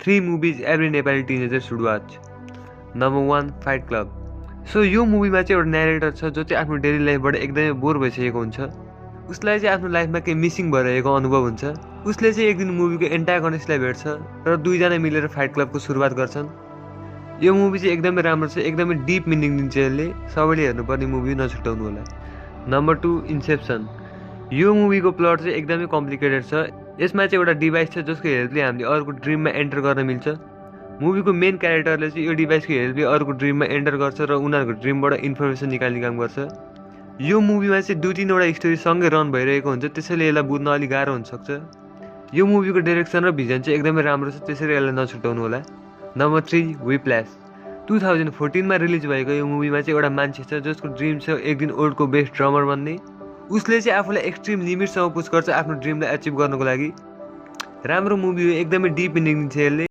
3 movies every Nepali teenager should watch. Number 1, Fight Club. So यो मुभीमा चाहिँ एउटा narrator छ जो चाहिँ आफ्नो डेली लाइफबाट एकदमै बोर भइसकेको हुन्छ। उसलाई चाहिँ आफ्नो लाइफमा केही मिसिङ भइरहेको अनुभव हुन्छ। उसले चाहिँ एक दिन मुभीको एन्टागोनिस्टलाई भेट्छ र दुईजना मिलेर फाइट क्लबको सुरुवात गर्छन्। यो मुभी चाहिँ एकदमै राम्रो छ, एकदमै डिप मिनिङ दिन्छ यसले। सबैले हेर्नुपर्ने मुभी, नछुटाउनु होला। Number 2, inception. यो मुभीको प्लट चाहिँ एकदमै कम्प्लिकेटेड छ। यसमा चाहिँ एउटा डिभाइस छ जसको हेल्पले हामीले अरूको ड्रिममा एन्टर गर्न मिल्छ। मुभीको मेन क्यारेक्टरले चाहिँ यो डिभाइसको हेल्पले अरूको ड्रिममा एन्टर गर्छ र उनीहरूको ड्रिमबाट इन्फर्मेसन निकाल्ने काम गर्छ। यो मुभीमा चाहिँ 2-3वटा स्टोरी सँगै रन भइरहेको हुन्छ, त्यसैले यसलाई बुझ्न अलिक गाह्रो हुनसक्छ। यो मुभीको डाइरेक्सन र भिजन चाहिँ एकदमै राम्रो छ, त्यसैले यसलाई नछुटाउनु होला। नम्बर 3, व्हिप्ल्यास। 2014मा रिलिज भएको यो मुभीमा चाहिँ एउटा मान्छे छ जसको ड्रिम छ एक दिन ओल्डको बेस्ट ड्रमर बन्ने। उसले चाहिँ आफूलाई एक्सट्रिम लिमिटसम्म पुस गर्छ आफ्नो ड्रिमलाई अचिभ गर्नको लागि। राम्रो मुभी हो, एकदमै डिप मिनिङ दिन्छ यसले।